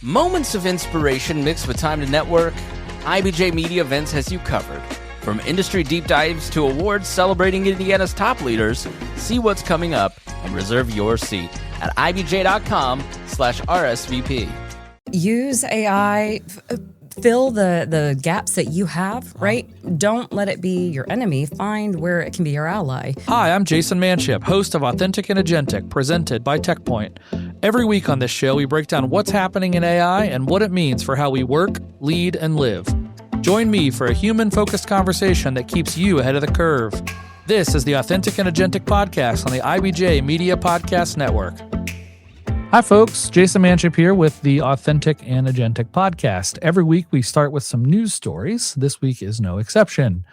Moments of inspiration mixed with time to network, IBJ Media Events has you covered. From industry deep dives to awards celebrating Indiana's top leaders, see what's coming up and reserve your seat at ibj.com/RSVP. Use AI, fill the gaps that you have, right? Don't let it be your enemy. Find where it can be your ally. Hi, I'm Jayson Manship, host of Authentic and Agentic, presented by TechPoint. Every week on this show, we break down what's happening in AI and what it means for how we work, lead, and live. Join me for a human-focused conversation that keeps you ahead of the curve. This is the Authentic and Agentic podcast on the IBJ Media Podcast Network. Hi, folks. Jayson Manship here with the Authentic and Agentic podcast. Every week, we start with some news stories. This week is no exception.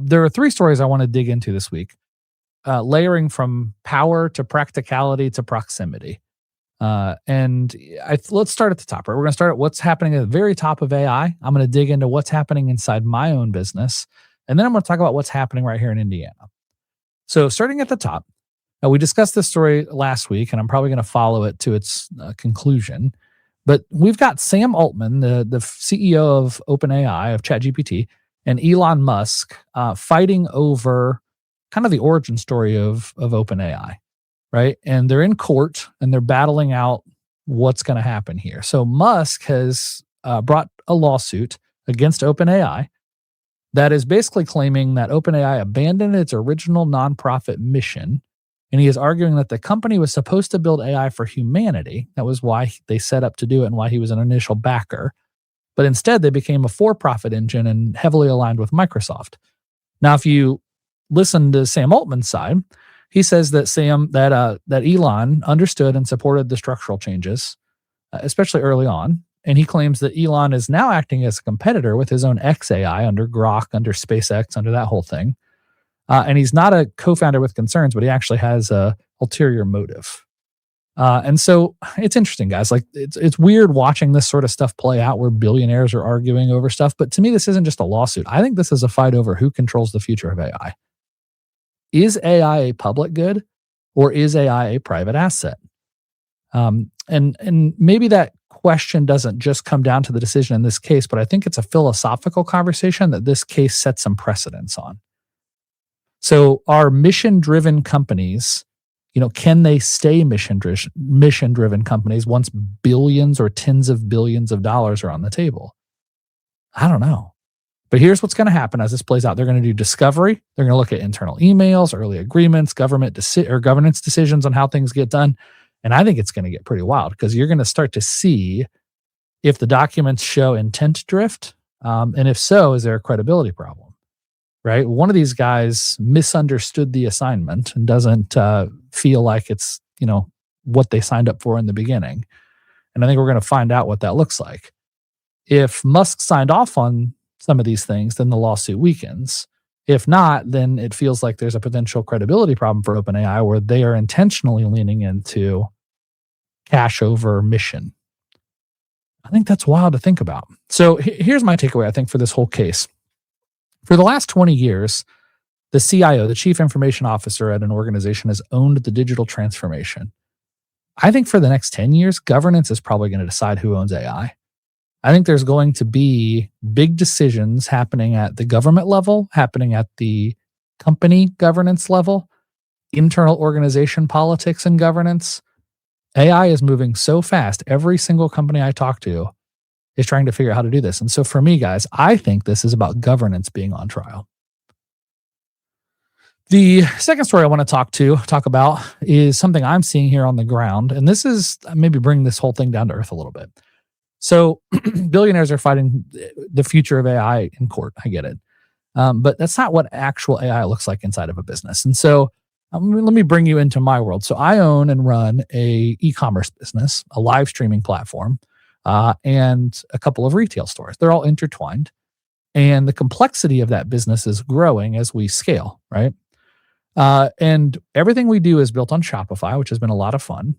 There are 3 stories I want to dig into this week, layering from power to practicality to proximity. Let's start at the top. Right? We're going to start at what's happening at the very top of AI. I'm going to dig into what's happening inside my own business. And then I'm going to talk about what's happening right here in Indiana. So starting at the top, we discussed this story last week, and I'm probably going to follow it to its conclusion. But we've got Sam Altman, the CEO of OpenAI, of ChatGPT, and Elon Musk fighting over kind of the origin story of OpenAI. Right. And they're in court and they're battling out what's going to happen here. So Musk has brought a lawsuit against OpenAI that is basically claiming that OpenAI abandoned its original nonprofit mission. And he is arguing that the company was supposed to build AI for humanity. That was why they set up to do it and why he was an initial backer. But instead, they became a for-profit engine and heavily aligned with Microsoft. Now, if you listen to Sam Altman's side, he says that that Elon understood and supported the structural changes, especially early on. And he claims that Elon is now acting as a competitor with his own XAI under Grok, under SpaceX, under that whole thing. And he's not a co-founder with concerns, but he actually has a ulterior motive. And so it's interesting, guys. Like it's weird watching this sort of stuff play out where billionaires are arguing over stuff. But to me, this isn't just a lawsuit. I think this is a fight over who controls the future of AI. Is AI a public good or is AI a private asset? And maybe that question doesn't just come down to the decision in this case, but I think it's a philosophical conversation that this case sets some precedents on. So are mission-driven companies, can they stay mission-driven companies once billions or tens of billions of dollars are on the table? I don't know. But here's what's going to happen as this plays out. They're going to do discovery. They're going to look at internal emails, early agreements, governance decisions on how things get done. And I think it's going to get pretty wild because you're going to start to see if the documents show intent drift. And if so, is there a credibility problem? Right? One of these guys misunderstood the assignment and doesn't feel like it's, what they signed up for in the beginning. And I think we're going to find out what that looks like. If Musk signed off on some of these things, then the lawsuit weakens. If not, then it feels like there's a potential credibility problem for OpenAI where they are intentionally leaning into cash over mission. I think that's wild to think about. So here's my takeaway, I think, for this whole case. For the last 20 years, the CIO, the Chief Information Officer at an organization, has owned the digital transformation. I think for the next 10 years, governance is probably going to decide who owns AI. I think there's going to be big decisions happening at the government level, happening at the company governance level, internal organization politics and governance. AI is moving so fast. Every single company I talk to is trying to figure out how to do this. And so for me, guys, I think this is about governance being on trial. The second story I want to talk about is something I'm seeing here on the ground. And this is maybe bring this whole thing down to earth a little bit. So billionaires are fighting the future of AI in court. I get it. But that's not what actual AI looks like inside of a business. And so let me bring you into my world. So I own and run a e-commerce business, a live streaming platform, and a couple of retail stores. They're all intertwined. And the complexity of that business is growing as we scale, right? And everything we do is built on Shopify, which has been a lot of fun.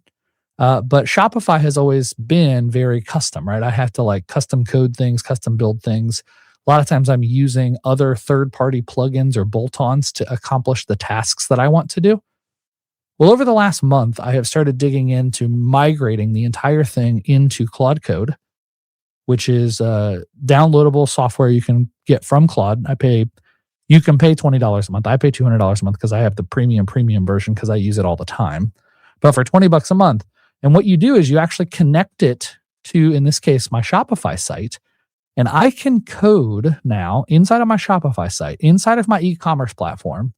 But Shopify has always been very custom, right? I have to custom code things, custom build things. A lot of times I'm using other third-party plugins or bolt-ons to accomplish the tasks that I want to do. Well, over the last month, I have started digging into migrating the entire thing into Claude Code, which is downloadable software you can get from Claude. You can pay $20 a month. I pay $200 a month because I have the premium version because I use it all the time. But for $20 a month, and what you do is you actually connect it to, in this case, my Shopify site, and I can code now inside of my Shopify site, inside of my e-commerce platform,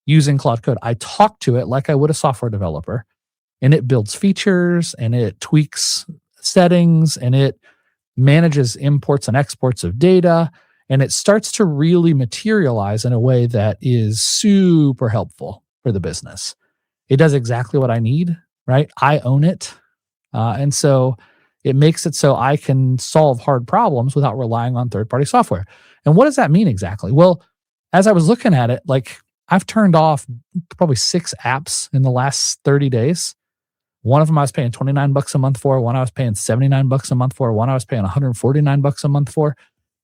using Claude Code. I talk to it like I would a software developer, and it builds features, and it tweaks settings, and it manages imports and exports of data, and it starts to really materialize in a way that is super helpful for the business. It does exactly what I need, right? I own it. And so it makes it so I can solve hard problems without relying on third-party software. And what does that mean exactly? Well, as I was looking at it, like I've turned off probably 6 apps in the last 30 days. One of them I was paying $29 a month for, one I was paying $79 a month for, one I was paying $149 a month for.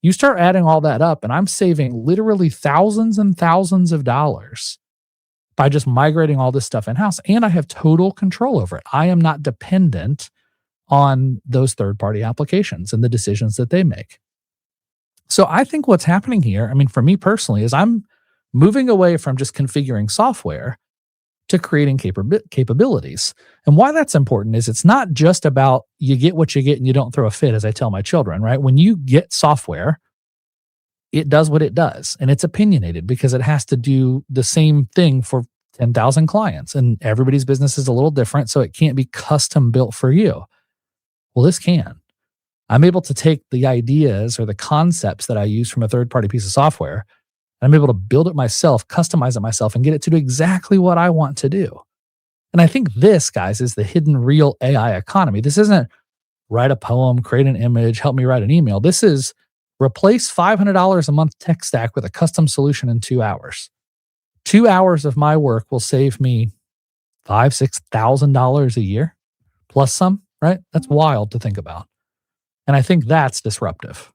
You start adding all that up, and I'm saving literally thousands and thousands of dollars by just migrating all this stuff in-house. And I have total control over it. I am not dependent on those third-party applications and the decisions that they make. So I think what's happening here, I mean, for me personally, is I'm moving away from just configuring software to creating capabilities. And why that's important is it's not just about you get what you get and you don't throw a fit, as I tell my children, right? When you get software, it does what it does, and it's opinionated because it has to do the same thing for 10,000 clients, and everybody's business is a little different, so it can't be custom built for you. Well, this can. I'm able to take the ideas or the concepts that I use from a third-party piece of software, and I'm able to build it myself, customize it myself, and get it to do exactly what I want to do. And I think this, guys, is the hidden real AI economy. This isn't write a poem, create an image, help me write an email. This is replace $500 a month tech stack with a custom solution in 2 hours. 2 hours of my work will save me $5,000-$6,000 a year, plus some, right? That's wild to think about. And I think that's disruptive.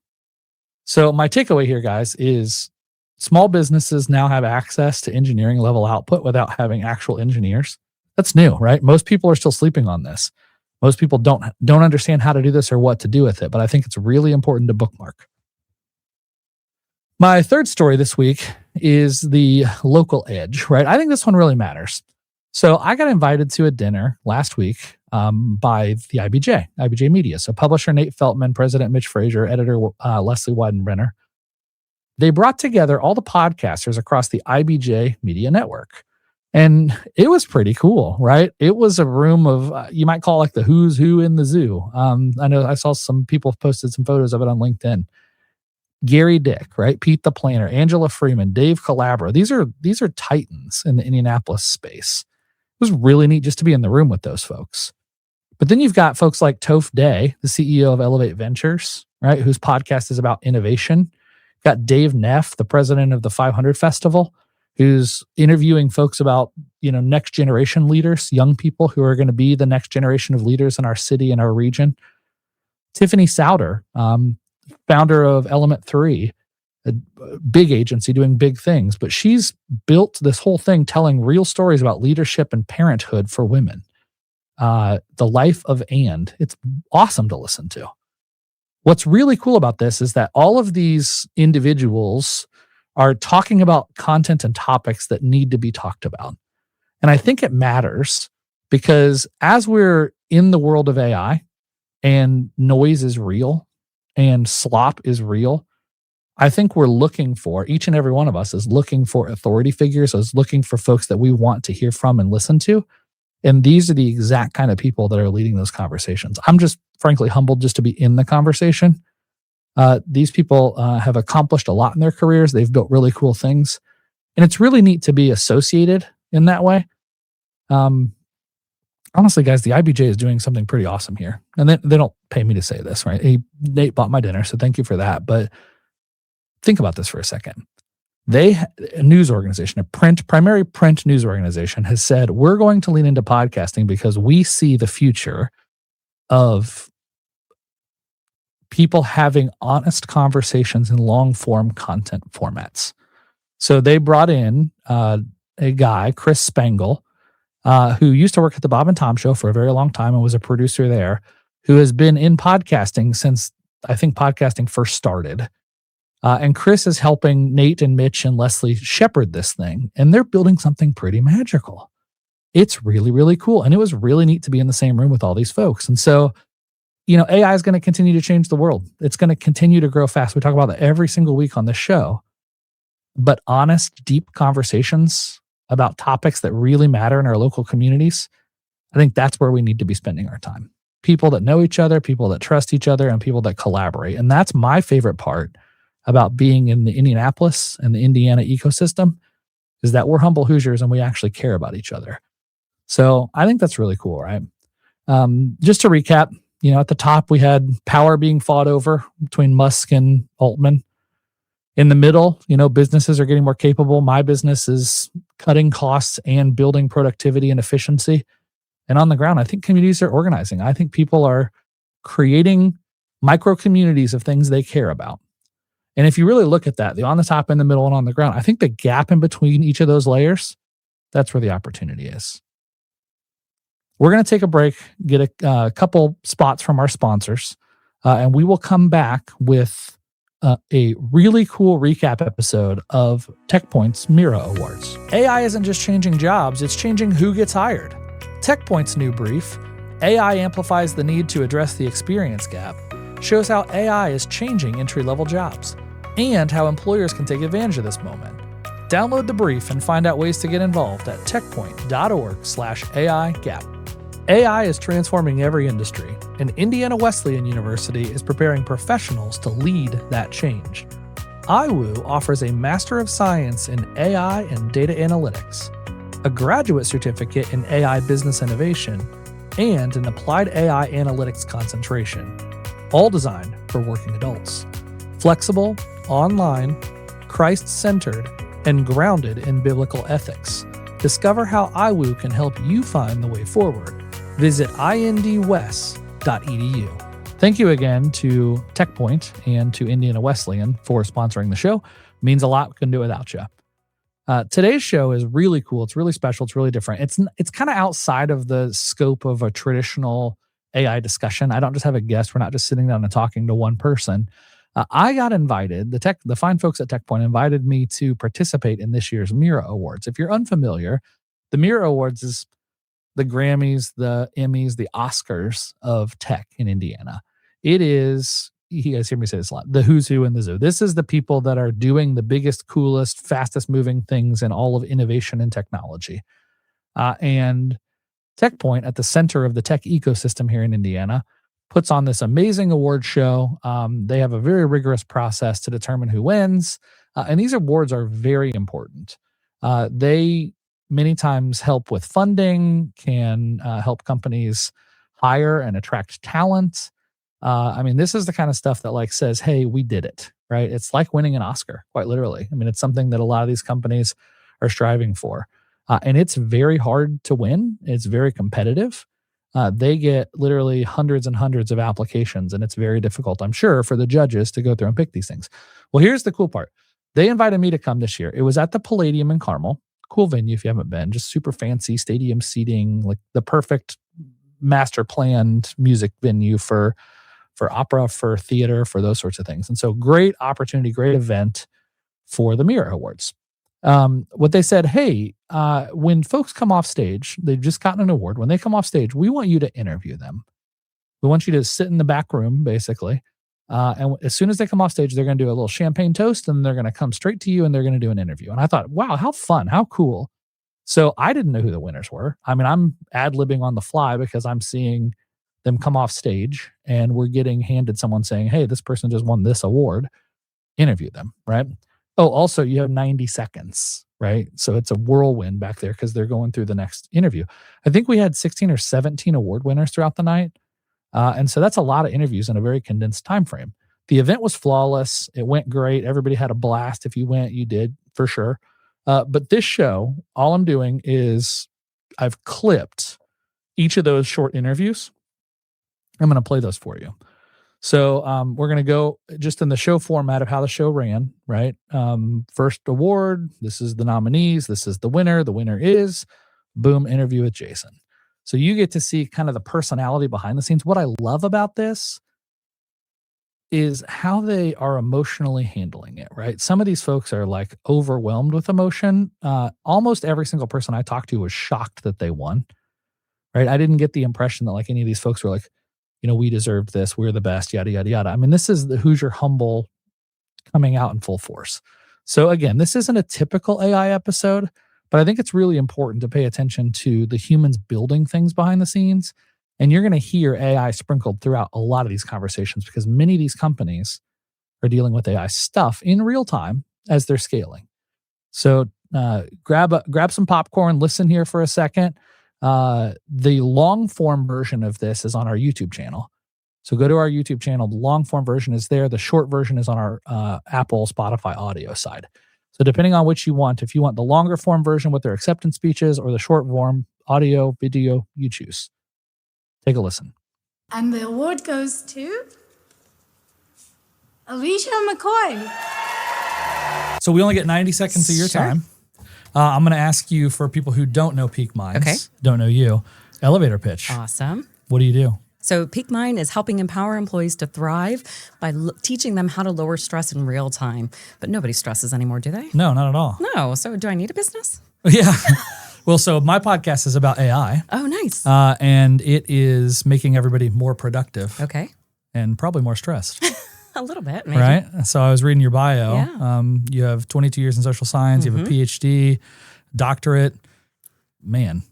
So my takeaway here, guys, is small businesses now have access to engineering level output without having actual engineers. That's new, right? Most people are still sleeping on this. Most people don't understand how to do this or what to do with it, but I think it's really important to bookmark. My third story this week is the local edge, right? I think this one really matters. So I got invited to a dinner last week by the IBJ Media. So publisher Nate Feltman, president Mitch Frazier, editor Leslie Weidenbrenner. They brought together all the podcasters across the IBJ Media network. And it was pretty cool, right? It was a room of, you might call like the who's who in the zoo. I know I saw some people posted some photos of it on LinkedIn. Gary Dick, right? Pete the Planner, Angela Freeman, Dave Calabro. These are titans in the Indianapolis space. It was really neat just to be in the room with those folks. But then you've got folks like Toph Day, the CEO of Elevate Ventures, right? Whose podcast is about innovation. You've got Dave Neff, the president of the 500 Festival, who's interviewing folks about, next generation leaders, young people who are going to be the next generation of leaders in our city and our region. Tiffany Souter, founder of Element 3, a big agency doing big things, but she's built this whole thing telling real stories about leadership and parenthood for women. The life of And. It's awesome to listen to. What's really cool about this is that all of these individuals are talking about content and topics that need to be talked about. And I think it matters because as we're in the world of AI and noise is real and slop is real, I think we're looking for, each and every one of us is looking for authority figures, is looking for folks that we want to hear from and listen to. And these are the exact kind of people that are leading those conversations. I'm just frankly humbled just to be in the conversation. These people have accomplished a lot in their careers. They've built really cool things. And it's really neat to be associated in that way. Honestly, guys, the IBJ is doing something pretty awesome here. And they don't pay me to say this, right? Nate bought my dinner, so thank you for that. But think about this for a second. A news organization, primary print news organization, has said, we're going to lean into podcasting because we see the future of people having honest conversations in long form content formats. So they brought in a guy, Chris Spangle, who used to work at the Bob and Tom Show for a very long time and was a producer there, who has been in podcasting since I think podcasting first started. And Chris is helping Nate and Mitch and Leslie shepherd this thing, and they're building something pretty magical. It's really, really cool. And it was really neat to be in the same room with all these folks. And so, AI is going to continue to change the world. It's going to continue to grow fast. We talk about that every single week on this show. But honest, deep conversations about topics that really matter in our local communities, I think that's where we need to be spending our time. People that know each other, people that trust each other, and people that collaborate. And that's my favorite part about being in the Indianapolis and the Indiana ecosystem, is that we're humble Hoosiers and we actually care about each other. So I think that's really cool, right? Just to recap, at the top we had power being fought over between Musk and Altman. In the middle, businesses are getting more capable. My business is cutting costs and building productivity and efficiency. And on the ground, I think communities are organizing. I think people are creating micro communities of things they care about. And if you really look at that, the on the top, in the middle, and on the ground, I think the gap in between each of those layers, that's where the opportunity is. We're going to take a break, get a couple spots from our sponsors, and we will come back with a really cool recap episode of TechPoint's Mira Awards. AI isn't just changing jobs, it's changing who gets hired. TechPoint's new brief, AI Amplifies the Need to Address the Experience Gap, shows how AI is changing entry-level jobs and how employers can take advantage of this moment. Download the brief and find out ways to get involved at techpoint.org/AI Gap. AI is transforming every industry, and Indiana Wesleyan University is preparing professionals to lead that change. IWU offers a Master of Science in AI and Data Analytics, a graduate certificate in AI Business Innovation, and an Applied AI Analytics concentration, all designed for working adults. Flexible, online, Christ-centered, and grounded in biblical ethics. Discover how IWU can help you find the way forward. Visit indwest.edu. Thank you again to TechPoint and to Indiana Wesleyan for sponsoring the show. It means a lot. We couldn't do it without you. Today's show is really cool. It's really special. It's really different. It's kind of outside of the scope of a traditional AI discussion. I don't just have a guest. We're not just sitting down and talking to one person. I got invited. The fine folks at TechPoint invited me to participate in this year's Mira Awards. If you're unfamiliar, the Mira Awards is the Grammys, the Emmys, the Oscars of tech in Indiana. It is, you guys hear me say this a lot, the who's who in the zoo. This is the people that are doing the biggest, coolest, fastest moving things in all of innovation and technology. And TechPoint, at the center of the tech ecosystem here in Indiana, puts on this amazing award show. They have a very rigorous process to determine who wins. And these awards are very important. They many times help with funding, can help companies hire and attract talent. This is the kind of stuff that says, hey, we did it, right? It's like winning an Oscar, quite literally. It's something that a lot of these companies are striving for. And it's very hard to win. It's very competitive. They get literally hundreds and hundreds of applications, and it's very difficult, I'm sure, for the judges to go through and pick these things. Well, here's the cool part. They invited me to come this year. It was at the Palladium in Carmel. Cool venue if you haven't been, just super fancy stadium seating, like the perfect master planned music venue for opera, for theater, for those sorts of things. And so great opportunity, great event for the Mira Awards. What they said, hey, when folks come off stage, they've just gotten an award. When they come off stage, we want you to interview them. We want you to sit in the back room, basically. And as soon as they come off stage, they're going to do a little champagne toast, and they're going to come straight to you, and they're going to do an interview. And I thought, wow, how fun, how cool. So I didn't know who the winners were. I'm ad-libbing on the fly because I'm seeing them come off stage, and we're getting handed someone saying, hey, this person just won this award. Interview them, right? Oh, also, you have 90 seconds, right? So it's a whirlwind back there because they're going through the next interview. I think we had 16 or 17 award winners throughout the night. And so that's a lot of interviews in a very condensed time frame. The event was flawless. It went great. Everybody had a blast. If you went, you did, for sure. But this show, all I'm doing is I've clipped each of those short interviews. I'm going to play those for you. So we're going to go just in the show format of how the show ran, right? First award, this is the nominees, this is the winner. The winner is boom, interview with Jayson. So you get to see kind of the personality behind the scenes. What I love about this is how they are emotionally handling it, right? Some of these folks are like overwhelmed with emotion. Almost every single person I talked to was shocked that they won, right? I didn't get the impression that like any of these folks were like, we deserved this. We're the best, yada, yada, yada. I mean, this is the Hoosier Humble coming out in full force. So again, this isn't a typical AI episode, but I think it's really important to pay attention to the humans building things behind the scenes. And you're going to hear AI sprinkled throughout a lot of these conversations because many of these companies are dealing with AI stuff in real time as they're scaling. So grab some popcorn, listen here for a second. The long form version of this is on our YouTube channel. So go to our YouTube channel. The long form version is there. The short version is on our Apple, Spotify audio side. So depending on which you want, if you want the longer form version with their acceptance speeches or the short form audio, video, you choose. Take a listen. And the award goes to Alicia McCoy. So we only get 90 seconds of your time. I'm going to ask you, for people who don't know Peak Minds, don't know you, elevator pitch. Awesome. What do you do? So Peak Mind is helping empower employees to thrive by teaching them how to lower stress in real time. But nobody stresses anymore, do they? No, not at all. No. So do I need a business? Yeah. Well, so my podcast is about AI. Oh, nice. And it is making everybody more productive. Okay. And probably more stressed. A little bit, maybe. Right? So I was reading your bio. Yeah. You have 22 years in social science. You have a PhD, doctorate. Man,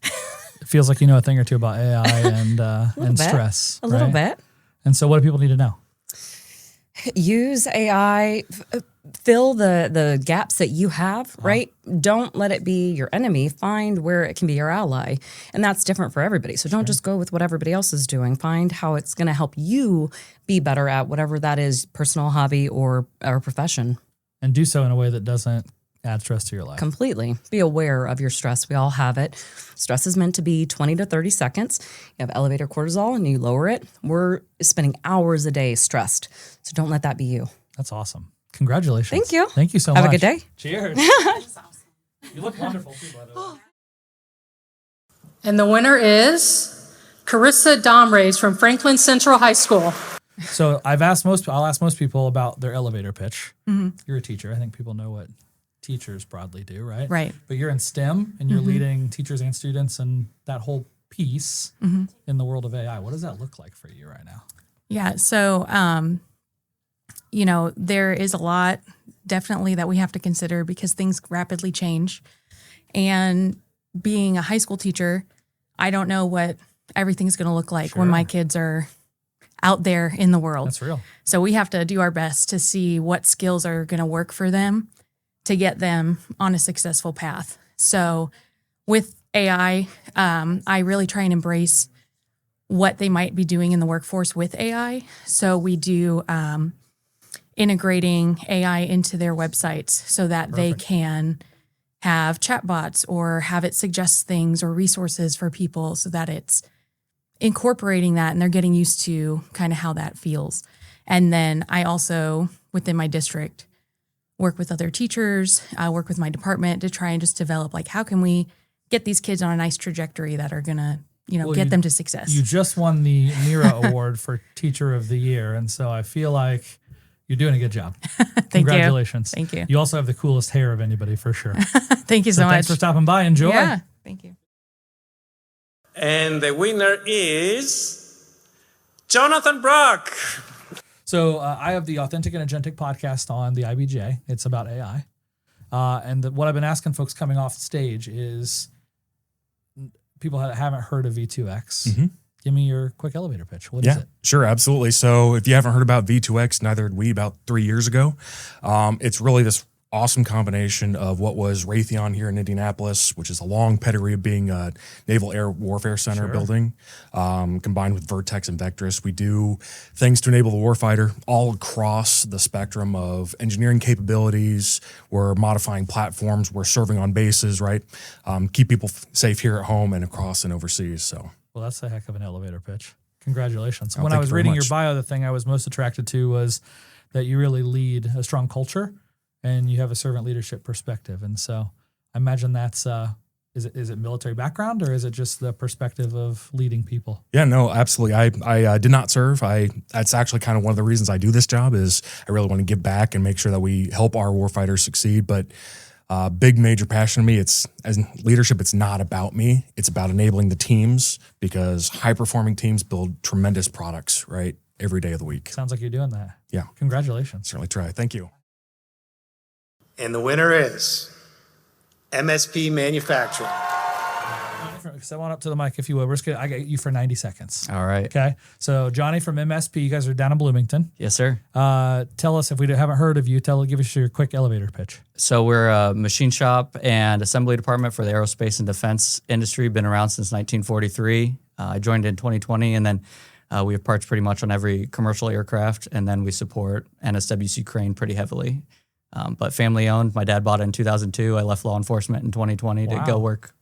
it feels like you know a thing or two about AI and stress. A little bit. And so what do people need to know? Use AI, fill the gaps that you have, right? Don't let it be your enemy. Find where it can be your ally. And that's different for everybody. So don't just go with what everybody else is doing. Find how it's going to help you be better at whatever that is, personal, hobby, or profession. And do so in a way that doesn't add stress to your life. Completely. Be aware of your stress. We all have it. Stress is meant to be 20 to 30 seconds. You have elevator cortisol and you lower it. We're spending hours a day stressed. So don't let that be you. That's awesome. Congratulations. Thank you. Thank you so much. Have a good day. Cheers. You look wonderful too, by the way. And the winner is Carissa Domrays from Franklin Central High School. So I'll ask most people about their elevator pitch. Mm-hmm. You're a teacher. I think people know what teachers broadly do, right? Right. But you're in STEM and you're leading teachers and students and that whole piece in the world of AI. What does that look like for you right now? Yeah. So, there is a lot definitely that we have to consider because things rapidly change. And being a high school teacher, I don't know what everything's going to look like when my kids are out there in the world. That's real. So we have to do our best to see what skills are going to work for them to get them on a successful path. So with AI, I really try and embrace what they might be doing in the workforce with AI. So we do integrating AI into their websites so that they can have chatbots or have it suggest things or resources for people so that it's incorporating that and they're getting used to kind of how that feels. And then I also, within my district, work with other teachers, work with my department to try and just develop, like, how can we get these kids on a nice trajectory that are going to, get them to success. You just won the Mira Award for Teacher of the Year. And so I feel like you're doing a good job. Congratulations. Thank you. You also have the coolest hair of anybody for sure. Thank you so much. Thanks for stopping by. Enjoy. Yeah, thank you. And the winner is Jonathan Brock. So I have the Authentic and Agentic podcast on the IBJ. It's about AI. What I've been asking folks coming off the stage is people that haven't heard of V2X. Mm-hmm. Give me your quick elevator pitch. What is it? Sure, absolutely. So if you haven't heard about V2X, neither had we about 3 years ago. It's really this awesome combination of what was Raytheon here in Indianapolis, which is a long pedigree of being a Naval Air Warfare Center building, combined with Vertex and Vectrus. We do things to enable the warfighter all across the spectrum of engineering capabilities. We're modifying platforms. We're serving on bases, right? Keep people safe here at home and across and overseas. So, well, that's a heck of an elevator pitch. Congratulations. Oh, when I was reading your bio, the thing I was most attracted to was that you really lead a strong culture and you have a servant leadership perspective. And so I imagine that's Is it military background, or is it just the perspective of leading people? Yeah, no, absolutely. I did not serve. That's actually kind of one of the reasons I do this job is I really want to give back and make sure that we help our warfighters succeed. But big major passion of me, it's as in leadership, it's not about me. It's about enabling the teams, because high performing teams build tremendous products, right? Every day of the week. Sounds like you're doing that. Yeah. Congratulations. Certainly try. Thank you. And the winner is MSP Manufacturing. Step on up to the mic if you would. I got you for 90 seconds. All right. Okay. So Johnny from MSP, you guys are down in Bloomington. Yes, sir. Tell us, if we haven't heard of you, give us your quick elevator pitch. So we're a machine shop and assembly department for the aerospace and defense industry. Been around since 1943. I joined in 2020, and then we have parts pretty much on every commercial aircraft, and then we support NSWC Crane pretty heavily. But family owned. My dad bought it in 2002. I left law enforcement in 2020 to go work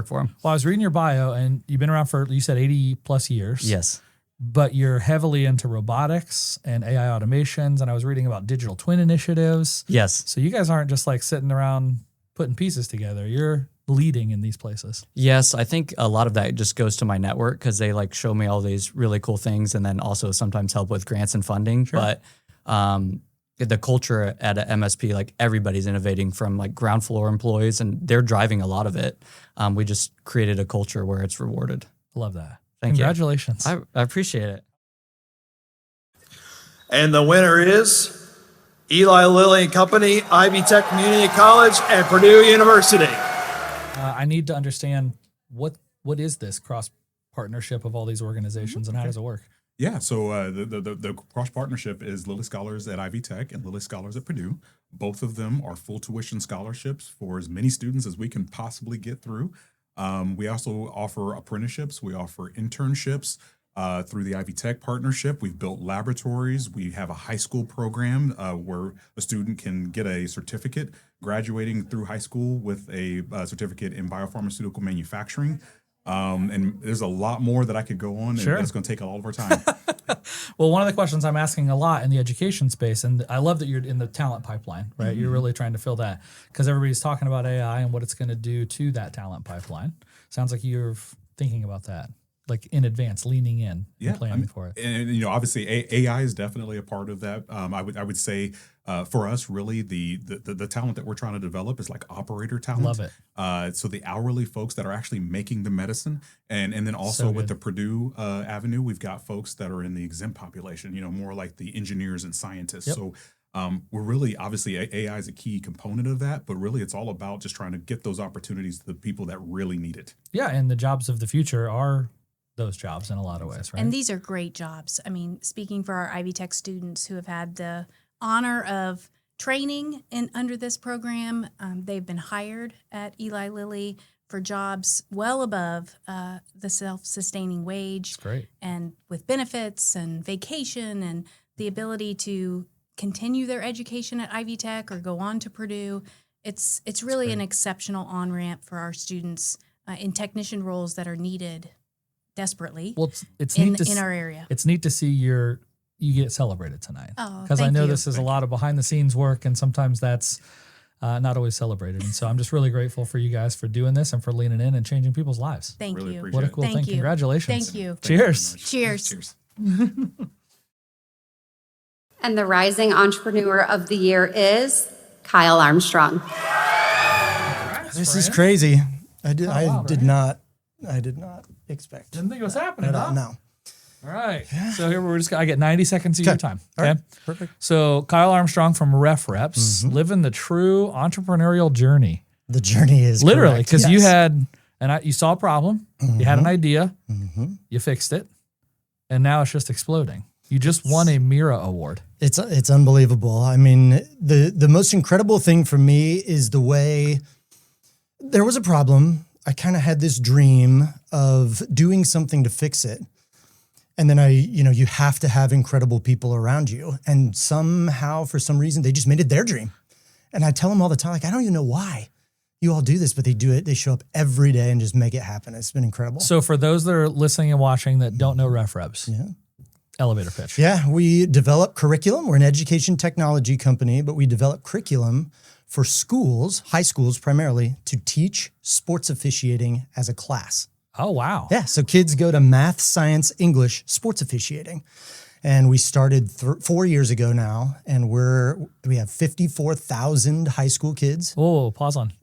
for him. Well, I was reading your bio, and you've been around for, you said 80 plus years. Yes. But you're heavily into robotics and AI automations, and I was reading about digital twin initiatives. Yes. So you guys aren't just like sitting around putting pieces together. You're leading in these places. Yes, I think a lot of that just goes to my network, because they like show me all these really cool things, and then also sometimes help with grants and funding. Sure. But the culture at a MSP, like everybody's innovating, from like ground floor employees, and they're driving a lot of it. We just created a culture where it's rewarded. Love that. Thank Congratulations. you. I appreciate it. And the winner is Eli Lilly and Company, Ivy Tech Community College, and Purdue University. I need to understand what is this cross partnership of all these organizations, and how does it work? Yeah, so the cross partnership is Lilly Scholars at Ivy Tech and Lilly Scholars at Purdue. Both of them are full tuition scholarships for as many students as we can possibly get through. We also offer apprenticeships. We offer internships through the Ivy Tech partnership. We've built laboratories. We have a high school program where a student can get a certificate graduating through high school with a certificate in biopharmaceutical manufacturing. And there's a lot more that I could go on, Sure. and it's going to take all of our time. Well, one of the questions I'm asking a lot in the education space, and I love that you're in the talent pipeline, right? Mm-hmm. You're really trying to fill that, because everybody's talking about AI and what it's going to do to that talent pipeline. Sounds like you're thinking about that, like in advance, leaning in and planning for it. And obviously AI is definitely a part of that. I would say for us, really the talent that we're trying to develop is like operator talent. Love it. So the hourly folks that are actually making the medicine, and then also So with good. the Purdue avenue, we've got folks that are in the exempt population. More like the engineers and scientists. Yep. So we're really, obviously AI is a key component of that, but really it's all about just trying to get those opportunities to the people that really need it. Yeah, and the jobs of the future are those jobs in a lot of ways, right? And these are great jobs. I mean, speaking for our Ivy Tech students who have had the honor of training under this program, they've been hired at Eli Lilly for jobs well above the self-sustaining wage. It's great. And with benefits and vacation and the ability to continue their education at Ivy Tech or go on to Purdue. It's really an exceptional on-ramp for our students in technician roles that are needed desperately Well, it's in neat to our area. It's neat to see you get celebrated tonight. Oh, because I thank know you. this is a lot of behind the scenes work, and sometimes that's not always celebrated. And so I'm just really grateful for you guys for doing this and for leaning in and changing people's lives. Thank Really you. appreciate What a it. cool Thank thing! you. Congratulations! Thank you. Thank you very Cheers! much. Cheers. Cheers. And the Rising Entrepreneur of the Year is Kyle Armstrong. This is crazy. I did right? not expect. Didn't think it was happening. No, Huh? no. All right. So here I get 90 seconds of your time. All Okay. right. Perfect. So Kyle Armstrong from Ref Reps, living the true entrepreneurial journey. The journey is Literally, correct, because you yes. had you saw a problem, you had an idea, you fixed it, and now it's just exploding. You just won a Mira Award. It's unbelievable. I mean, the most incredible thing for me is the way there was a problem. I kind of had this dream of doing something to fix it. And then you have to have incredible people around you. And somehow, for some reason, they just made it their dream. And I tell them all the time, like, I don't even know why you all do this, but they do it. They show up every day and just make it happen. It's been incredible. So for those that are listening and watching that don't know Ref Reps, elevator pitch. Yeah, we develop curriculum. We're an education technology company, but we develop curriculum for schools, high schools primarily, to teach sports officiating as a class. Oh, wow. Yeah, so kids go to math, science, English, sports officiating. And we started 4 years ago now, and we have 54,000 high school kids. Oh, pause on.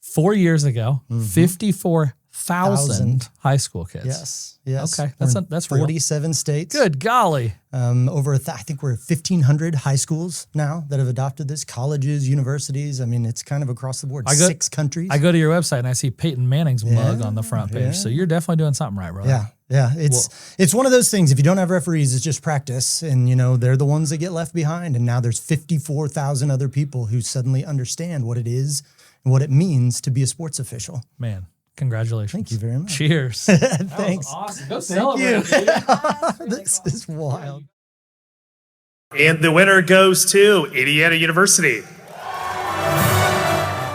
4 years ago, 54,000 high school kids. Yes. Okay, We're that's in real. 47 states. Good golly. I think we're 1,500 high schools now that have adopted this. Colleges, universities. I mean, it's kind of across the board. 6 countries. I go to your website and I see Peyton Manning's mug on the front page. Yeah. So you're definitely doing something right, brother. Yeah. It's one of those things. If you don't have referees, it's just practice. And, they're the ones that get left behind. And now there's 54,000 other people who suddenly understand what it is and what it means to be a sports official. Man, congratulations. Thank you very much. Cheers. Thanks. Awesome. Go Thank celebrate. you. This is wild. And the winner goes to Indiana University.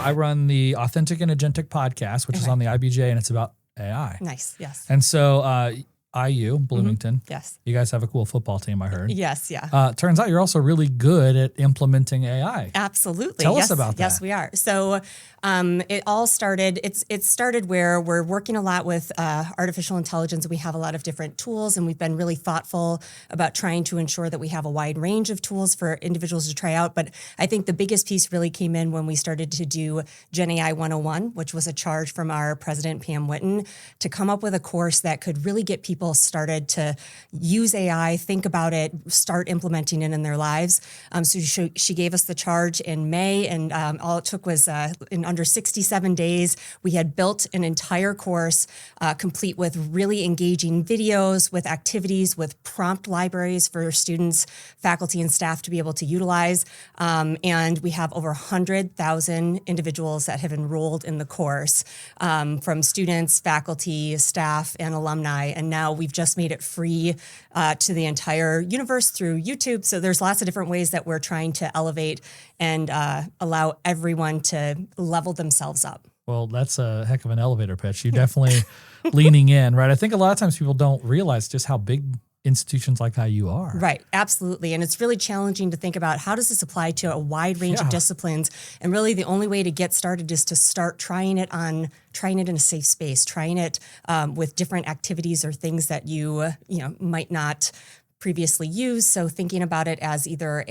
I run the Authentic and Agentic podcast, which is on the IBJ, and it's about AI. Nice. Yes. And so IU, Bloomington. Yes. You guys have a cool football team, I heard. Yes. Yeah. Turns out you're also really good at implementing AI. Absolutely. Tell us about that. Yes, we are. So it all started, it started where we're working a lot with artificial intelligence. We have a lot of different tools, and we've been really thoughtful about trying to ensure that we have a wide range of tools for individuals to try out. But I think the biggest piece really came in when we started to do Gen AI 101, which was a charge from our president, Pam Whitten, to come up with a course that could really get people started to use AI, think about it, start implementing it in their lives. So she gave us the charge in May, and all it took was in under 67 days, we had built an entire course complete with really engaging videos, with activities, with prompt libraries for students, faculty, and staff to be able to utilize. And we have over 100,000 individuals that have enrolled in the course, from students, faculty, staff, and alumni. And now we've just made it free to the entire universe through YouTube. So there's lots of different ways that we're trying to elevate and allow everyone to level themselves up. Well, that's a heck of an elevator pitch. You're definitely leaning in, right? I think a lot of times people don't realize just how big institutions like IU are. Right, absolutely. And it's really challenging to think about how does this apply to a wide range of disciplines. And really the only way to get started is to start trying it in a safe space, trying it with different activities or things that you might not previously use. So thinking about it as either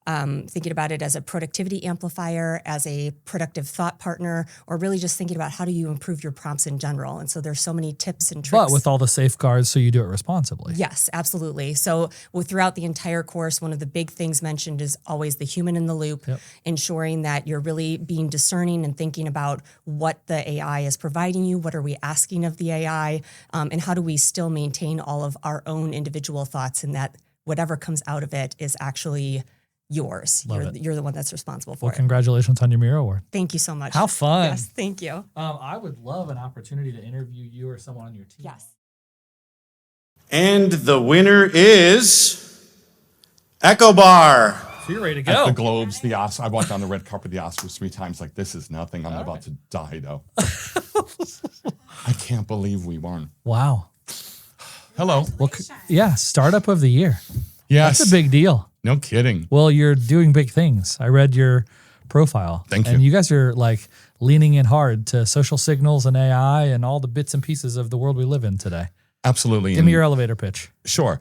thinking about it as a productivity amplifier, as a productive thought partner, or really just thinking about how do you improve your prompts in general. And so there's so many tips and tricks. But with all the safeguards so you do it responsibly. Yes, absolutely. So throughout the entire course, one of the big things mentioned is always the human in the loop, ensuring that you're really being discerning and thinking about what the AI is providing you, what are we asking of the AI, and how do we still maintain all of our own individual thoughts, and that whatever comes out of it is actually yours. You're the one that's responsible for it. Well, congratulations on your Mira Award. Thank you so much. How fun. Yes, thank you. I would love an opportunity to interview you or someone on your team. Yes. And the winner is Echo Bar. So you're ready to At go. the Globes, the Oscars. I walked down the red carpet of the Oscars 3 times. Like, this is nothing. I'm about to die, though. I can't believe we won. Wow. Hello. Well, startup of the year. Yes. That's a big deal. No kidding. Well, you're doing big things. I read your profile. Thank you. And you guys are like leaning in hard to social signals and AI and all the bits and pieces of the world we live in today. Absolutely. Give me your elevator pitch. Sure.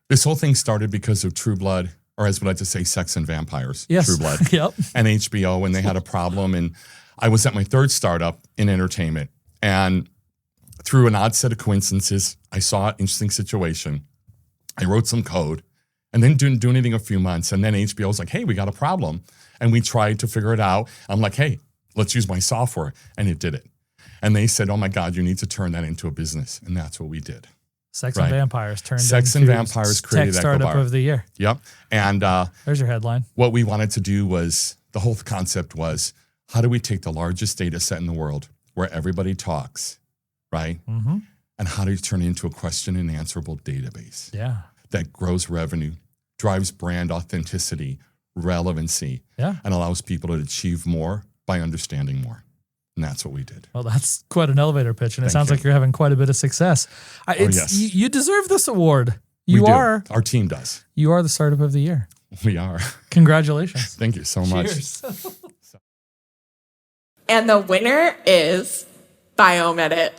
This whole thing started because of True Blood, or as we like to say, Sex and Vampires. Yes. True Blood. Yep. And HBO when they had a problem. And I was at my third startup in entertainment. And through an odd set of coincidences, I saw an interesting situation. I wrote some code and then didn't do anything a few months. And then HBO was like, hey, we got a problem. And we tried to figure it out. I'm like, hey, let's use my software. And it did it. And they said, oh my God, you need to turn that into a business. And that's what we did. Sex and Vampires turned Sex into and Vampires created tech startup Echo Bar. of the year. Yep. And there's your headline. What we wanted to do was, the whole concept was, how do we take the largest data set in the world where everybody talks, right? Mm-hmm. And how do you turn it into a question and answerable database? Yeah. That grows revenue, drives brand authenticity, relevancy, and allows people to achieve more by understanding more. And that's what we did. Well, that's quite an elevator pitch, and it Thank sounds you. like you're having quite a bit of success. Yes. You deserve this award. We You do. are. Our team does. You are the startup of the year. We are. Congratulations. Thank you so much. Cheers. And the winner is BiomeEdit.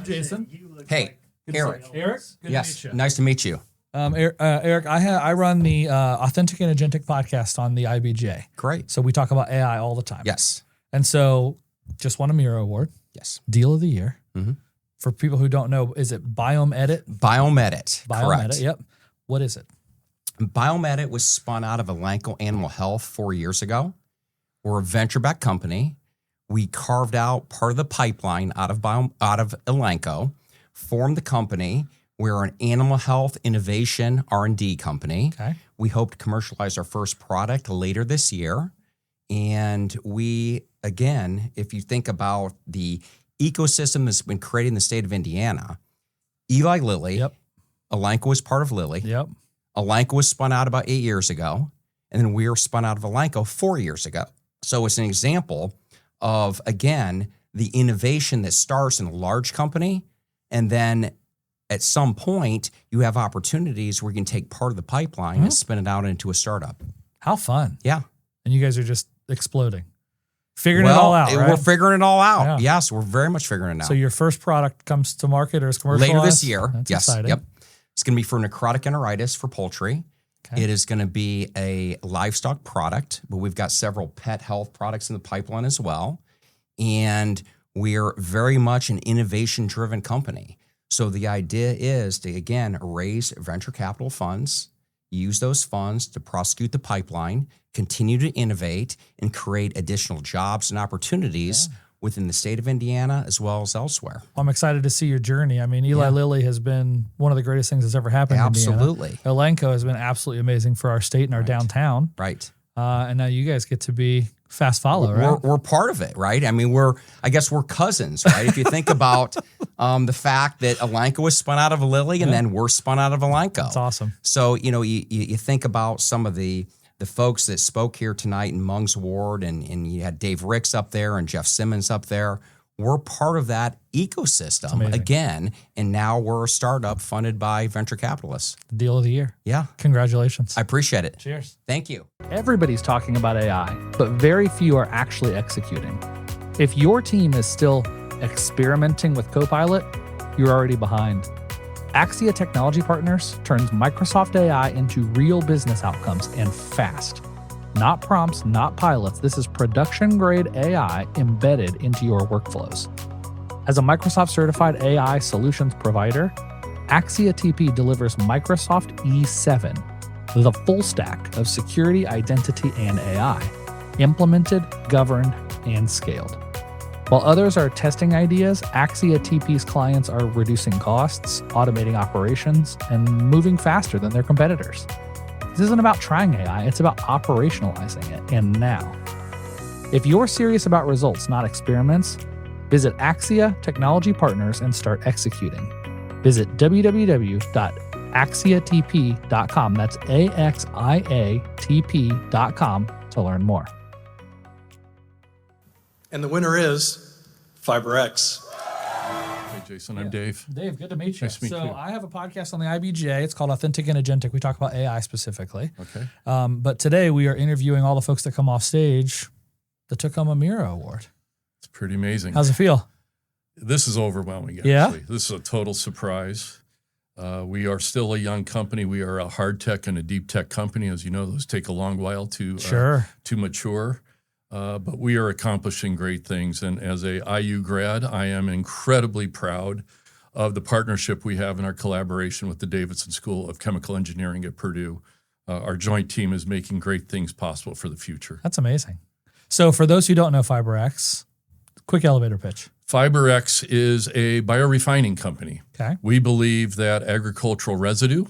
Jayson. Hey, Eric. Eric, good Yes, to meet you. nice to meet you. Eric, I run the Authentic and Agentic podcast on the IBJ. Great. So we talk about AI all the time. Yes. And so just won a Mira Award. Yes. Deal of the year. Mm-hmm. For people who don't know, is it BiomeEdit? BiomeEdit, correct. Yep. What is it? BiomeEdit was spun out of Elanco Animal Health 4 years ago. We're a venture-backed company. We carved out part of the pipeline out of Elanco, formed the company. We're an animal health innovation R&D company. Okay. We hope to commercialize our first product later this year. And we, again, if you think about the ecosystem that's been created in the state of Indiana, Eli Lilly, Yep. Elanco was part of Lilly. Yep. Elanco was spun out about 8 years ago, and then we were spun out of Elanco 4 years ago. So it's an example of, again, the innovation that starts in a large company, and then at some point you have opportunities where you can take part of the pipeline and spin it out into a startup. How fun. Yeah. And you guys are just exploding. Figuring it all out, right? We're figuring it all out. Yeah. Yes, we're very much figuring it out. So your first product comes to market or is commercialized? Later this year. That's yes. exciting. Yep. It's going to be for necrotic enteritis for poultry. Okay. It is going to be a livestock product, but we've got several pet health products in the pipeline as well. And we're very much an innovation-driven company. So the idea is to, again, raise venture capital funds, use those funds to prosecute the pipeline, continue to innovate, and create additional jobs and opportunities within the state of Indiana as well as elsewhere. I'm excited to see your journey. I mean, Eli Lilly has been one of the greatest things that's ever happened Absolutely. in Indiana. Elanco has been absolutely amazing for our state and our downtown. Right. And now you guys get to be fast follow, right? We're part of it, right? I mean, I guess we're cousins, right? If you think about the fact that Elanco was spun out of Lilly and then we're spun out of Elanco. That's awesome. So, you think about some of the folks that spoke here tonight in Mung's Ward, and you had Dave Ricks up there and Jeff Simmons up there. We're part of that ecosystem again, and now we're a startup funded by venture capitalists. Deal of the year. Yeah. Congratulations. I appreciate it. Cheers. Thank you. Everybody's talking about AI, but very few are actually executing. If your team is still experimenting with Copilot, you're already behind. Axia Technology Partners turns Microsoft AI into real business outcomes and fast. Not prompts, not pilots. This is production-grade AI embedded into your workflows. As a Microsoft certified AI solutions provider, Axia TP delivers Microsoft E7, the full stack of security, identity, and AI, implemented, governed, and scaled. While others are testing ideas, Axia TP's clients are reducing costs, automating operations, and moving faster than their competitors. This isn't about trying AI, it's about operationalizing it, and now. If you're serious about results, not experiments, visit Axia Technology Partners and start executing. Visit www.axiatp.com. That's AXIATP.com to learn more. And the winner is FiberX. Hey, Jayson, I'm Dave. Dave, good to meet you. Nice to meet you. I have a podcast on the IBJ. It's called Authentic and Agentic. We talk about AI specifically. Okay. But today we are interviewing all the folks that come off stage that took home a Mira Award. It's pretty amazing. How's it feel? This is overwhelming, actually. Yeah? This is a total surprise. We are still a young company. We are a hard tech and a deep tech company. As you know, those take a long while to mature. But we are accomplishing great things. And as a IU grad, I am incredibly proud of the partnership we have in our collaboration with the Davidson School of Chemical Engineering at Purdue. Our joint team is making great things possible for the future. That's amazing. So for those who don't know FiberX, quick elevator pitch. FiberX is a biorefining company. Okay. We believe that agricultural residue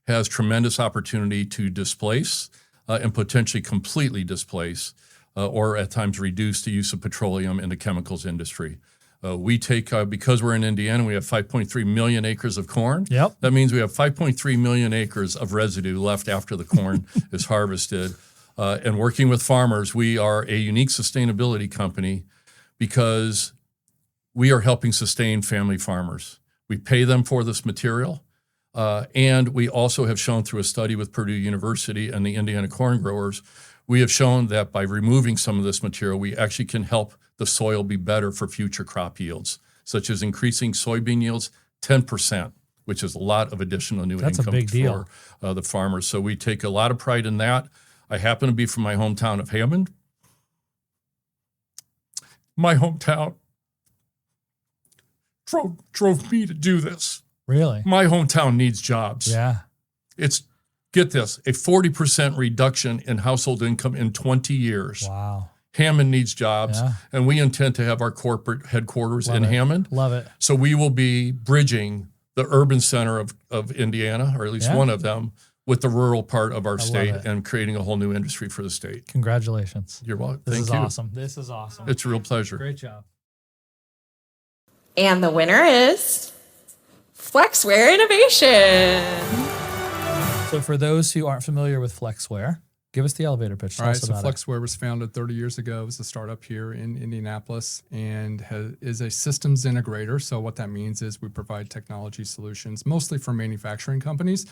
has tremendous opportunity to displace and potentially completely displace or at times reduce the use of petroleum in the chemicals industry. We take, because we're in Indiana, we have 5.3 million acres of corn. Yep. That means we have 5.3 million acres of residue left after the corn is harvested. And working with farmers, we are a unique sustainability company because we are helping sustain family farmers. We pay them for this material. And we also have shown through a study with Purdue University and the Indiana corn growers, we have shown that by removing some of this material, we actually can help the soil be better for future crop yields, such as increasing soybean yields 10%, which is a lot of additional new That's a income big deal. for the farmers. So we take a lot of pride in that. I happen to be from my hometown of Hammond. My hometown drove me to do this. Really? My hometown needs jobs. Yeah. It's, get this, a 40% reduction in household income in 20 years. Wow. Hammond needs jobs, Yeah. and we intend to have our corporate headquarters in Hammond. Love it. So we will be bridging the urban center of Indiana, or at least one of them, with the rural part of our state it. and creating a whole new industry for the state. Congratulations. You're welcome. This Thank is you. awesome. This is awesome. It's a real pleasure. Great job. And the winner is Flexware Innovation. So for those who aren't familiar with Flexware, give us the elevator pitch. Tell All right, us so about Flexware was founded 30 years ago. It was a startup here in Indianapolis and is a systems integrator. So what that means is we provide technology solutions mostly for manufacturing companies.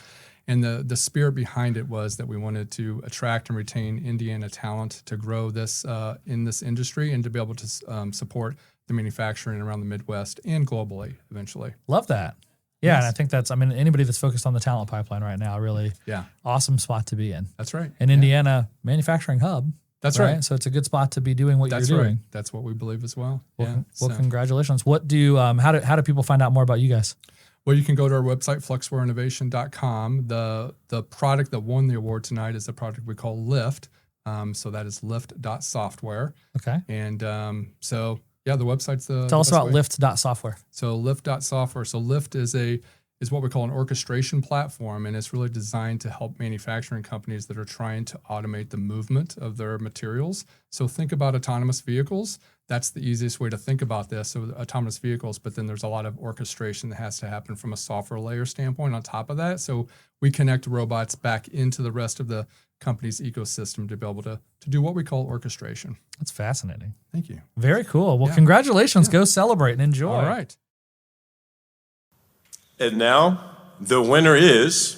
And the spirit behind it was that we wanted to attract and retain Indiana talent to grow this in this industry and to be able to support the manufacturing around the Midwest and globally eventually. Love that. Yeah, and I think that's, I mean, anybody that's focused on the talent pipeline right now, really awesome spot to be in. That's right. And Indiana, manufacturing hub. That's right. So it's a good spot to be doing what you're doing. Right. That's what we believe as well. Well, congratulations. What do, how do people find out more about you guys? Well, you can go to our website, flexwareinnovation.com. The product that won the award tonight is a product we call Lift. So that is lift.software. Okay. And the website's the Tell us about way. lift.software. So lift.software. So Lift is what we call an orchestration platform, and it's really designed to help manufacturing companies that are trying to automate the movement of their materials. So think about autonomous vehicles. That's the easiest way to think about this. So autonomous vehicles, but then there's a lot of orchestration that has to happen from a software layer standpoint on top of that. So we connect robots back into the rest of the company's ecosystem to be able to do what we call orchestration. That's fascinating. Thank you. Very cool. Well, congratulations. Go celebrate and enjoy. All right. And now the winner is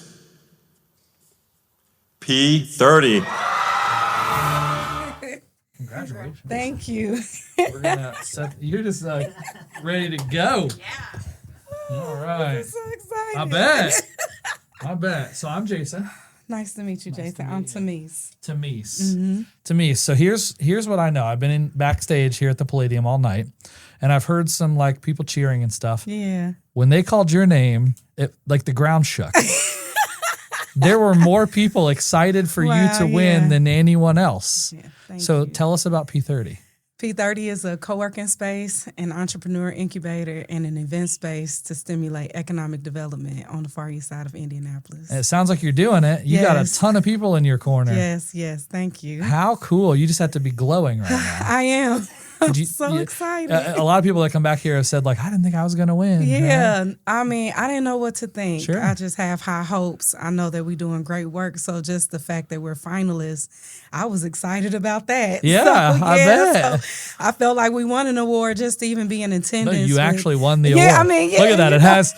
P30. Congratulations. Thank you. We're gonna set, you're just ready to go. All right. I'm so excited. I bet. So I'm Jayson. Nice to meet you, Jayson. I'm Tamise. Tamise. So here's what I know. I've been in backstage here at the Palladium all night, and I've heard some like people cheering and stuff. Yeah. When they called your name, it like the ground shook. There were more people excited for you to win than anyone else. Yeah, so tell us about P30. P30 is a co-working space, an entrepreneur incubator, and an event space to stimulate economic development on the far east side of Indianapolis. And it sounds like you're doing it. You got a ton of people in your corner. Yes. Thank you. How cool. You just have to be glowing right now. I am. I'm so excited. A lot of people that come back here have said, like, I didn't think I was going to win. Yeah. I mean, I didn't know what to think. Sure. I just have high hopes. I know that we're doing great work. So just the fact that we're finalists, I was excited about that. Yeah, I bet. So I felt like we won an award just to even be in attendance. No, you actually won the award. Yeah, I mean, look at that. It has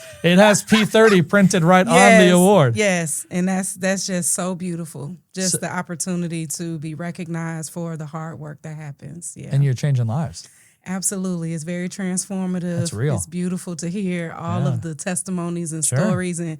P30 printed right on the award. Yes, and that's just so beautiful. Just the opportunity to be recognized for the hard work that happens. Yeah. And you're changing lives. Absolutely. It's very transformative. That's real. It's beautiful to hear all of the testimonies and stories and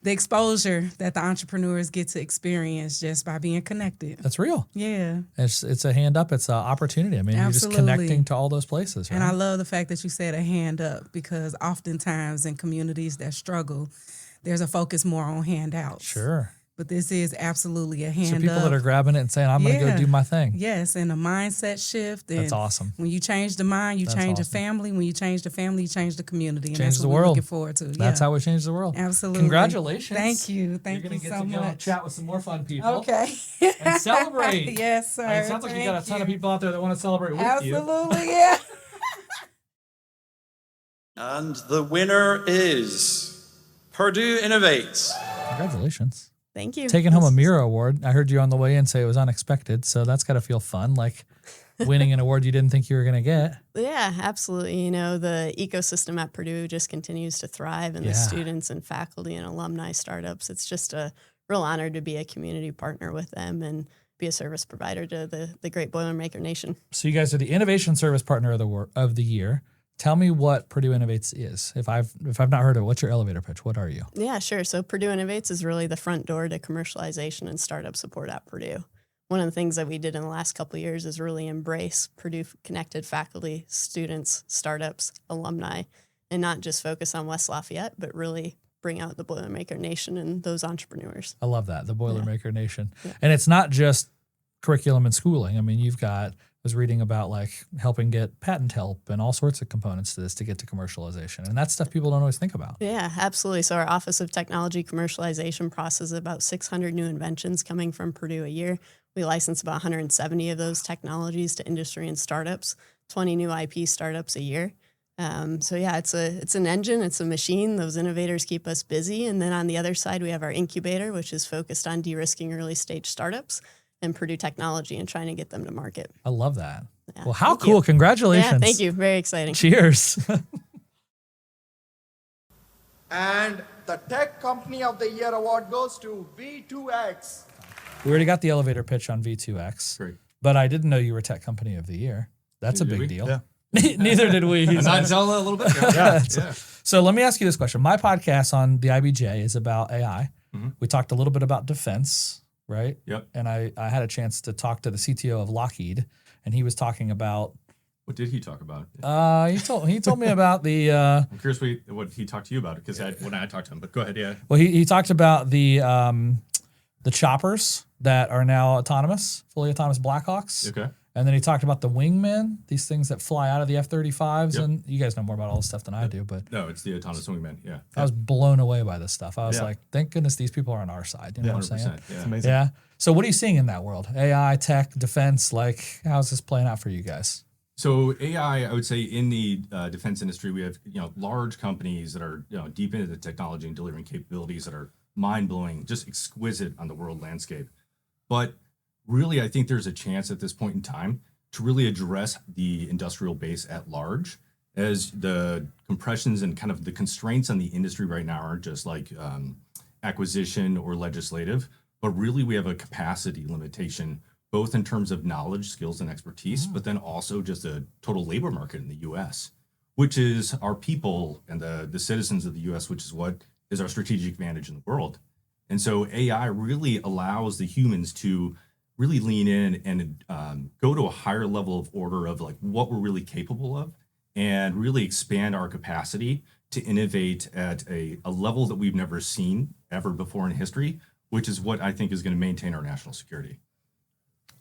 the exposure that the entrepreneurs get to experience just by being connected. That's real. Yeah. It's a hand up. It's an opportunity. I mean, you're just connecting to all those places. Right? And I love the fact that you said a hand up, because oftentimes in communities that struggle, there's a focus more on handouts. Sure. But this is absolutely a hand up. So people that are grabbing it and saying, I'm going to go do my thing. Yes, and a mindset shift. And that's awesome. When you change the mind, you change a family. When you change the family, you change the community. And change that's the what world. We're looking forward to. That's how we change the world. Absolutely. Congratulations. Thank you. Thank you so much. Go chat with some more fun people. Okay. And celebrate. Yes, sir. It sounds like you got a ton of people out there that want to celebrate with you. Absolutely, yeah. And the winner is Purdue Innovates. Congratulations. Thank you. Taking home a Mira Award. I heard you on the way in say it was unexpected, so that's got to feel fun, like winning an award you didn't think you were going to get. Yeah, absolutely. You know, the ecosystem at Purdue just continues to thrive, and the students and faculty and alumni startups. It's just a real honor to be a community partner with them and be a service provider to the great Boilermaker Nation. So you guys are the Innovation Service Partner of the Year. Tell me what Purdue Innovates is. If I've not heard of it, what's your elevator pitch? What are you? Yeah, sure. So Purdue Innovates is really the front door to commercialization and startup support at Purdue. One of the things that we did in the last couple of years is really embrace Purdue connected faculty, students, startups, alumni, and not just focus on West Lafayette, but really bring out the Boilermaker Nation and those entrepreneurs. I love that, the Boilermaker Nation. Yeah. And it's not just curriculum and schooling. I mean, I was reading about like helping get patent help and all sorts of components to this to get to commercialization. And that's stuff people don't always think about. Yeah, absolutely. So our Office of Technology Commercialization processes about 600 new inventions coming from Purdue a year. We license about 170 of those technologies to industry and startups, 20 new IP startups a year. So yeah, it's an engine, it's a machine. Those innovators keep us busy. And then on the other side, we have our incubator, which is focused on de-risking early stage startups and Purdue technology and trying to get them to market. I love that. Yeah, well, how cool. Congratulations. Yeah, thank you. Very exciting. Cheers. And the Tech Company of the Year award goes to V2X. We already got the elevator pitch on V2X. Great. But I didn't know you were Tech Company of the Year. That's Neither a big deal. Yeah. Neither did we. Not until a little bit ago. Yeah. So let me ask you this question. My podcast on the IBJ is about AI. Mhm. We talked a little bit about defense, right? Yep. And I had a chance to talk to the CTO of Lockheed, and he was talking about. What did he talk about? He told me about the. I'm curious what he talked to you about, because when I talked to him. But go ahead, yeah. Well, he talked about the choppers that are now autonomous, fully autonomous Blackhawks. Okay. And then he talked about the wingmen, these things that fly out of the F-35s. Yep. And you guys know more about all this stuff than I do, but No, it's the autonomous wingman. Yeah. I was blown away by this stuff. I was Yeah. like, thank goodness these people are on our side. You know what I'm saying? 100%. Yeah. It's amazing. Yeah. So what are you seeing in that world? AI, tech, defense, like how's this playing out for you guys? So AI, I would say in the defense industry, we have large companies that are deep into the technology and delivering capabilities that are mind-blowing, just exquisite on the world landscape. But really, I think there's a chance at this point in time to really address the industrial base at large, as the compressions and kind of the constraints on the industry right now aren't just like acquisition or legislative, but really we have a capacity limitation, both in terms of knowledge, skills, and expertise, but then also just a total labor market in the US, which is our people and the citizens of the US, which is what is our strategic advantage in the world. And so AI really allows the humans to really lean in and go to a higher level of order of like what we're really capable of, and really expand our capacity to innovate at a level that we've never seen ever before in history, which is what I think is going to maintain our national security.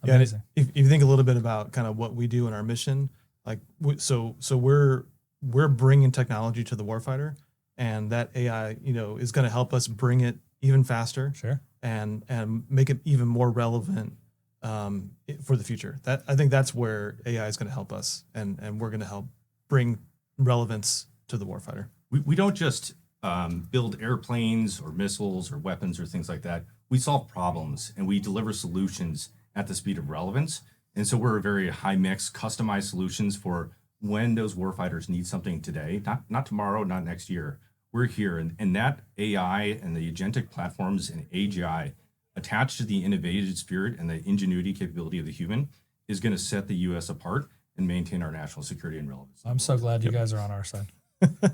Yeah, and if you think a little bit about kind of what we do in our mission, like so we're bringing technology to the warfighter, and that AI is going to help us bring it even faster, sure, and make it even more relevant for the future. That I think that's where AI is going to help us, and we're going to help bring relevance to the warfighter. We don't just build airplanes or missiles or weapons or things like that. We solve problems and we deliver solutions at the speed of relevance. And so we're a very high mix, customized solutions for when those warfighters need something today, not tomorrow, not next year. We're here, and that AI and the agentic platforms and AGI attached to the innovative spirit and the ingenuity capability of the human is going to set the U.S. apart and maintain our national security and relevance. I'm so glad you guys are on our side.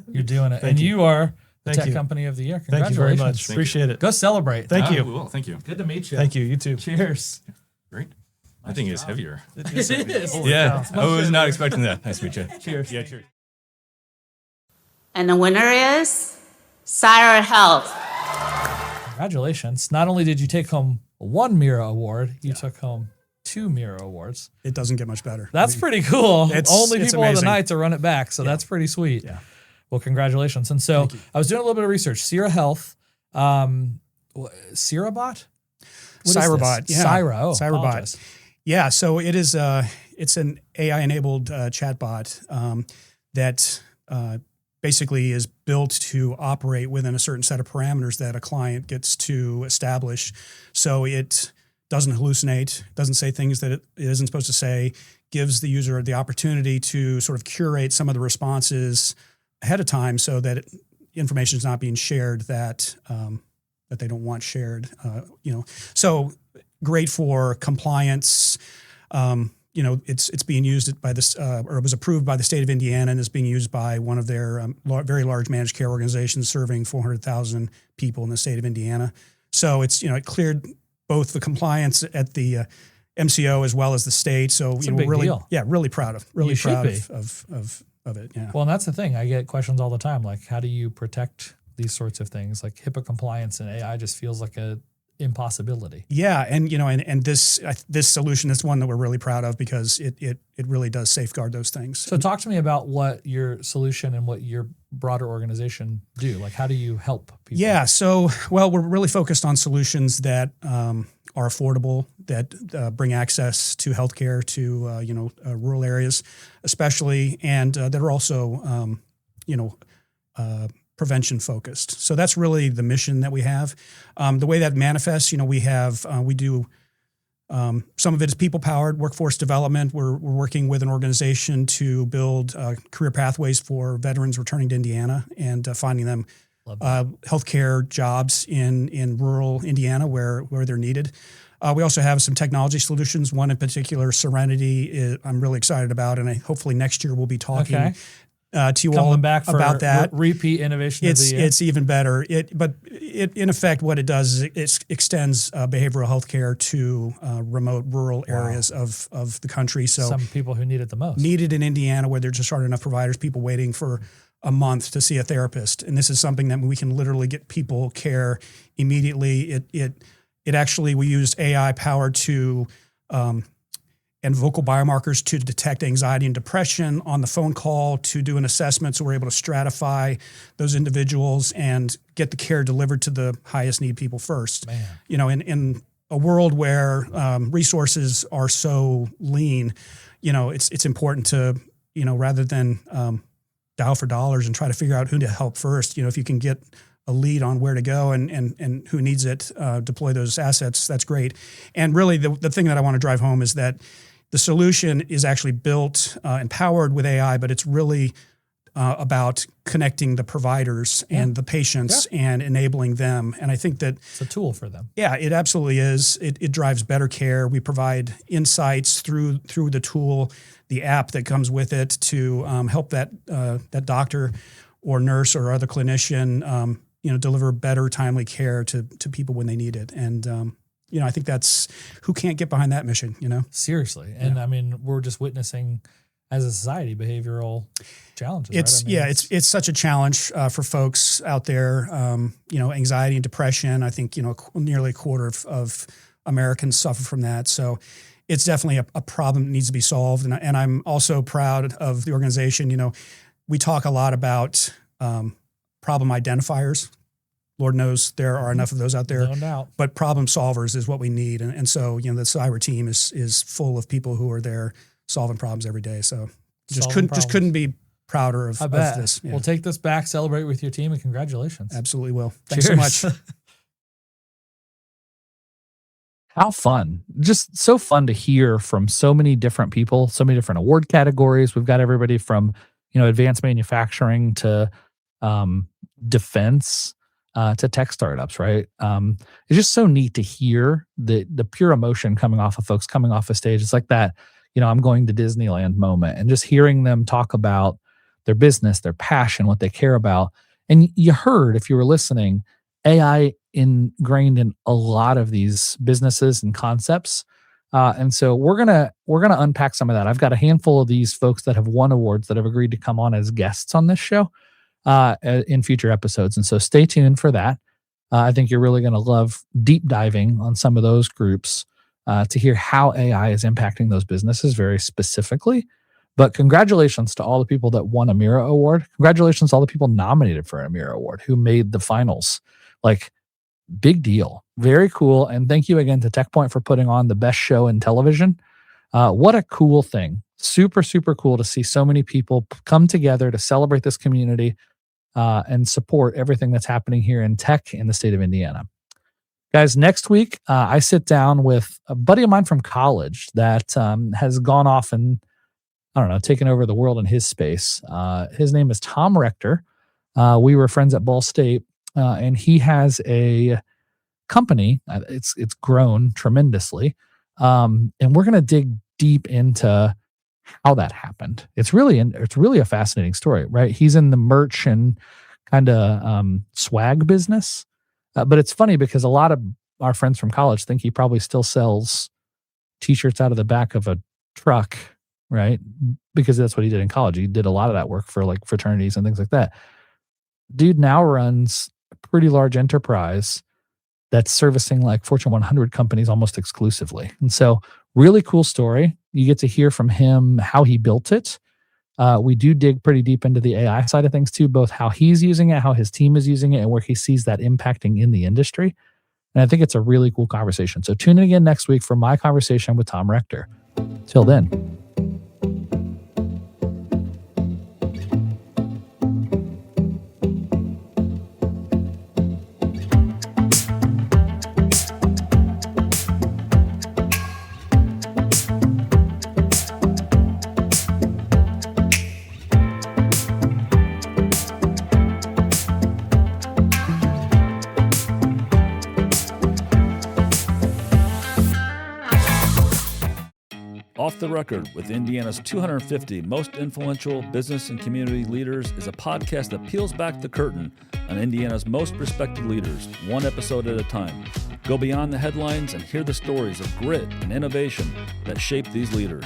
You're doing it. And you are the Tech Company of the Year. Thank you very Congratulations. much. Appreciate it. Go celebrate. Thank you. We will. Thank you. Good to meet you. Thank you. You too. Cheers. Great. I think it's heavier. It is. Yeah. I was not expecting that. Nice to meet you. Cheers. Yeah, cheers. And the winner is Syra Health. Congratulations. Not only did you take home one Mira Award, you took home 2 Mira Awards. It doesn't get much better. That's pretty cool. Only it's people of the amazing. night to run it back, so that's pretty sweet. Yeah. Well, congratulations. And so I was doing a little bit of research. Syra Health, SyraBot? Cyrabot, yeah. Syra. Oh, Cyrabot. apologize. Yeah, so it is. It's an AI-enabled chatbot that basically is built to operate within a certain set of parameters that a client gets to establish. So it doesn't hallucinate, doesn't say things that it isn't supposed to say, gives the user the opportunity to sort of curate some of the responses ahead of time so that information is not being shared that they don't want shared. So great for compliance. It's being used by this, or it was approved by the state of Indiana and is being used by one of their very large managed care organizations serving 400,000 people in the state of Indiana. So it's, it cleared both the compliance at the MCO as well as the state. So It's a we're big really, deal. really proud of, You should be. of it. Yeah. Well, and that's the thing. I get questions all the time, like, how do you protect these sorts of things? Like HIPAA compliance and AI just feels like a impossibility. Yeah, and and this solution is one that we're really proud of because it really does safeguard those things. So talk to me about what your solution and what your broader organization do. Like, how do you help people? Yeah, so we're really focused on solutions that are affordable, that bring access to healthcare to rural areas, especially, and that are also prevention focused. So that's really the mission that we have. The way that manifests, we do some of it is people powered workforce development. We're working with an organization to build career pathways for veterans returning to Indiana and finding them healthcare jobs in rural Indiana where they're needed. We also have some technology solutions. One in particular, Serenity, I'm really excited about, and hopefully next year we'll be talking to you all back for about that. Repeat innovation of the year. It's even better. But in effect, what it does is it extends behavioral health care to remote rural areas of the country. So some people who need it the most. Need it in Indiana where there just aren't enough providers, people waiting for a month to see a therapist. And this is something that we can literally get people care immediately. It actually, we use AI powered to and vocal biomarkers to detect anxiety and depression on the phone call, to do an assessment so we're able to stratify those individuals and get the care delivered to the highest need people first. Man. In a world where resources are so lean, it's important to, rather than dial for dollars and try to figure out who to help first, if you can get a lead on where to go and who needs it, deploy those assets, that's great. And really the thing that I want to drive home is that the solution is actually built and powered with AI, but it's really about connecting the providers and the patients and enabling them. And I think that it's a tool for them. Yeah, it absolutely is. It drives better care. We provide insights through the tool, the app that comes with it to help that doctor or nurse or other clinician deliver better, timely care to people when they need it. And I think that's who can't get behind that mission, Seriously. And I mean, we're just witnessing as a society behavioral challenges. It's such a challenge for folks out there. Anxiety and depression. I think, nearly a quarter of Americans suffer from that. So it's definitely a problem that needs to be solved. And I'm also proud of the organization. We talk a lot about problem identifiers. Lord knows there are enough of those out there. No doubt. But problem solvers is what we need. And so, the Syra team is full of people who are there solving problems every day. So just couldn't be prouder of this. Yeah. We'll take this back, celebrate with your team, and congratulations. Absolutely will. Thanks so much. How fun. Just so fun to hear from so many different people, so many different award categories. We've got everybody from, advanced manufacturing to defense to tech startups, right? It's just so neat to hear the pure emotion coming off of folks coming off a stage. It's like that, I'm going to Disneyland moment, and just hearing them talk about their business, their passion, what they care about. And you heard, if you were listening, AI ingrained in a lot of these businesses and concepts. And so we're gonna unpack some of that. I've got a handful of these folks that have won awards that have agreed to come on as guests on this show in future episodes. And so stay tuned for that. I think you're really going to love deep diving on some of those groups to hear how AI is impacting those businesses very specifically. But congratulations to all the people that won a Mira Award. Congratulations to all the people nominated for a Mira Award who made the finals. Like, big deal. Very cool. And thank you again to TechPoint for putting on the best show in television. What a cool thing. Super, super cool to see so many people come together to celebrate this community and support everything that's happening here in tech in the state of Indiana. Guys, next week, I sit down with a buddy of mine from college that has gone off and, taken over the world in his space. His name is Tom Rector. We were friends at Ball State, and he has a company. It's grown tremendously. And we're going to dig deep into how that happened. It's really a fascinating story, right? He's in the merch and kind of swag business. But it's funny because a lot of our friends from college think he probably still sells t-shirts out of the back of a truck, right? Because that's what he did in college. He did a lot of that work for like fraternities and things like that. Dude now runs a pretty large enterprise that's servicing like Fortune 100 companies almost exclusively. And so really cool story. You get to hear from him how he built it. We do dig pretty deep into the AI side of things too, both how he's using it, how his team is using it, and where he sees that impacting in the industry. And I think it's a really cool conversation. So tune in again next week for my conversation with Tom Rector. Till then. Off the Record with Indiana's 250 most influential business and community leaders is a podcast that peels back the curtain on Indiana's most respected leaders, one episode at a time. Go beyond the headlines and hear the stories of grit and innovation that shape these leaders.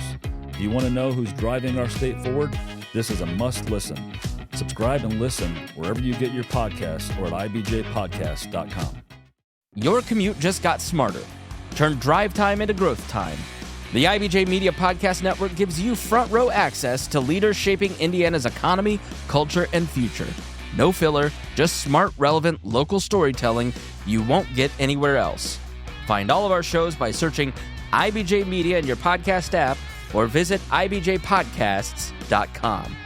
Do you want to know who's driving our state forward? This is a must listen. Subscribe and listen wherever you get your podcasts or at ibjpodcast.com. Your commute just got smarter. Turn drive time into growth time. The IBJ Media Podcast Network gives you front row access to leaders shaping Indiana's economy, culture, and future. No filler, just smart, relevant, local storytelling you won't get anywhere else. Find all of our shows by searching IBJ Media in your podcast app or visit ibjpodcasts.com.